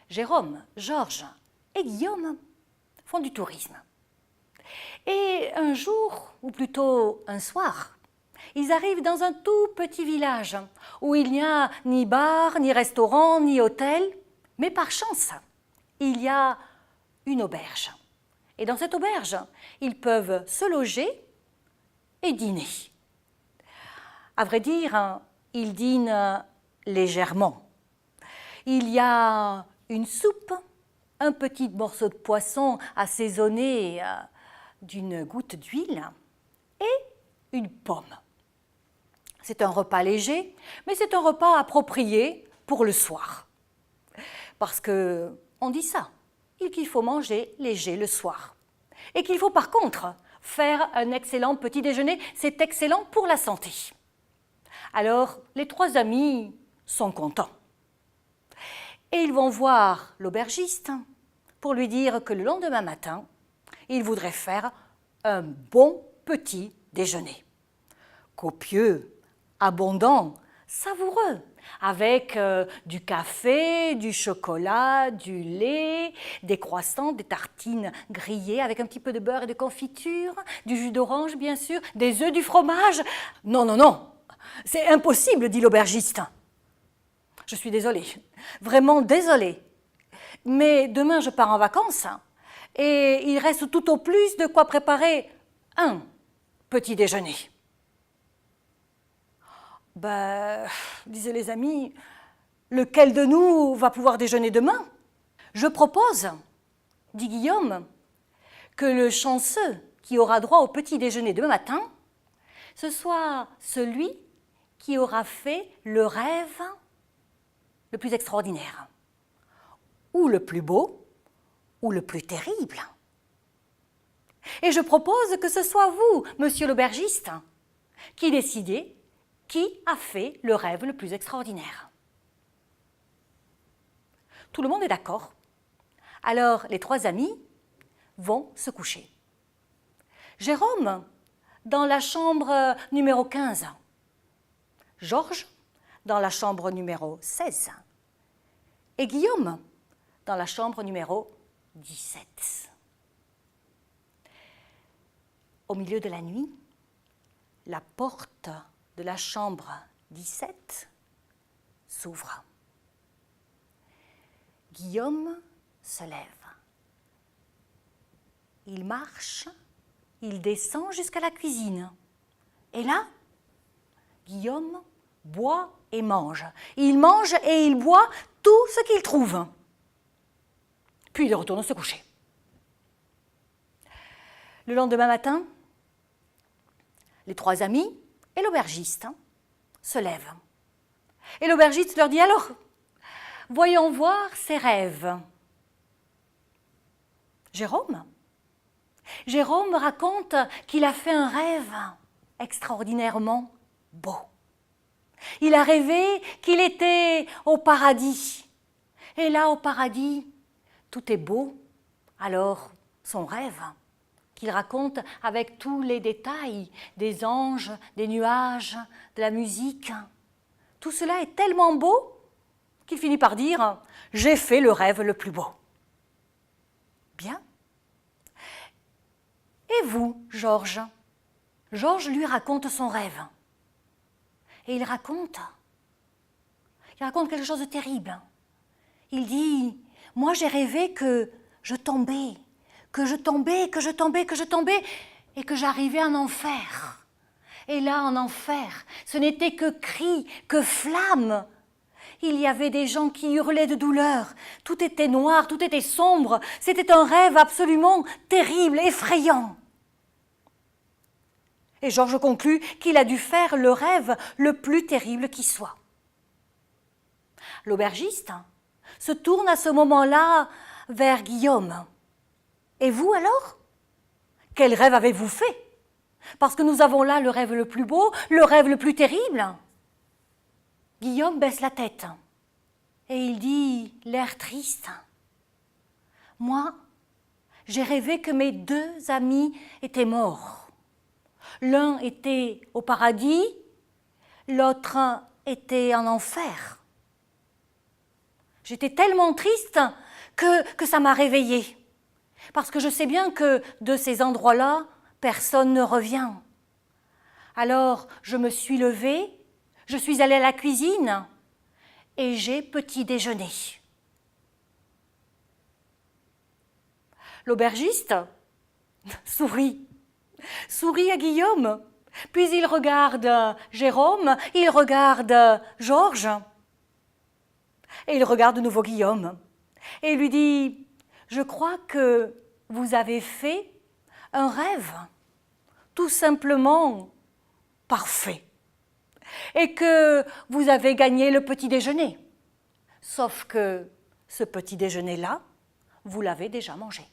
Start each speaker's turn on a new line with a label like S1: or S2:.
S1: Jérôme, Georges et Guillaume font du tourisme. Et un jour, ou plutôt un soir, ils arrivent dans un tout petit village où il n'y a ni bar, ni restaurant, ni hôtel, mais par chance, il y a une auberge. Et dans cette auberge, ils peuvent se loger et dîner. À vrai dire, ils dînent légèrement. Il y a une soupe, un petit morceau de poisson assaisonné d'une goutte d'huile et une pomme. C'est un repas léger, mais c'est un repas approprié pour le soir. Parce qu'on dit ça, qu'il faut manger léger le soir. Et qu'il faut par contre faire un excellent petit déjeuner, c'est excellent pour la santé. Alors, les trois amis sont contents. Et ils vont voir l'aubergiste pour lui dire que le lendemain matin, ils voudraient faire un bon petit déjeuner. Copieux, abondant, savoureux, avec du café, du chocolat, du lait, des croissants, des tartines grillées avec un petit peu de beurre et de confiture, du jus d'orange bien sûr, des œufs, du fromage. Non, non, non, c'est impossible, dit l'aubergiste. Je suis désolée, vraiment désolée. Mais demain je pars en vacances et il reste tout au plus de quoi préparer un petit déjeuner. Disaient les amis, lequel de nous va pouvoir déjeuner demain? Je propose, dit Guillaume, que le chanceux qui aura droit au petit déjeuner demain matin, ce soit celui qui aura fait le rêve le plus extraordinaire, ou le plus beau, ou le plus terrible. Et je propose que ce soit vous, monsieur l'aubergiste, qui décidez qui a fait le rêve le plus extraordinaire. Tout le monde est d'accord. Alors les trois amis vont se coucher. Jérôme dans la chambre numéro 15, Georges dans la chambre numéro 16 et Guillaume dans la chambre numéro 17. Au milieu de la nuit, la porte de la chambre 17 s'ouvre. Guillaume se lève. Il marche, il descend jusqu'à la cuisine. Et là, Guillaume boit et mange. Il mange et il boit tout ce qu'il trouve. Puis il retourne se coucher. Le lendemain matin, les trois amis et l'aubergiste se lèvent. Et l'aubergiste leur dit « Alors, voyons voir ses rêves. » Jérôme raconte qu'il a fait un rêve extraordinairement beau. Il a rêvé qu'il était au paradis. Et là, au paradis, tout est beau. Alors, son rêve, qu'il raconte avec tous les détails des anges, des nuages, de la musique, tout cela est tellement beau qu'il finit par dire « J'ai fait le rêve le plus beau ». Bien. Et vous, Georges? Georges lui raconte son rêve. Et il raconte quelque chose de terrible. Il dit, moi j'ai rêvé que je tombais, et que j'arrivais en enfer. Et là, en enfer, ce n'était que cris, que flammes. Il y avait des gens qui hurlaient de douleur. Tout était noir, tout était sombre. C'était un rêve absolument terrible, effrayant. Et Georges conclut qu'il a dû faire le rêve le plus terrible qui soit. L'aubergiste se tourne à ce moment-là vers Guillaume. Et vous alors? Quel rêve avez-vous fait? Parce que nous avons là le rêve le plus beau, le rêve le plus terrible. Guillaume baisse la tête et il dit, l'air triste. Moi, j'ai rêvé que mes deux amis étaient morts. L'un était au paradis, l'autre était en enfer. J'étais tellement triste que ça m'a réveillée. Parce que je sais bien que de ces endroits-là, personne ne revient. Alors, je me suis levée, je suis allée à la cuisine et j'ai petit déjeuné. L'aubergiste sourit à Guillaume. Puis il regarde Jérôme, il regarde Georges. Et il regarde de nouveau Guillaume. Et il lui dit, je crois que vous avez fait un rêve, tout simplement parfait. Et que vous avez gagné le petit déjeuner. Sauf que ce petit déjeuner-là, vous l'avez déjà mangé.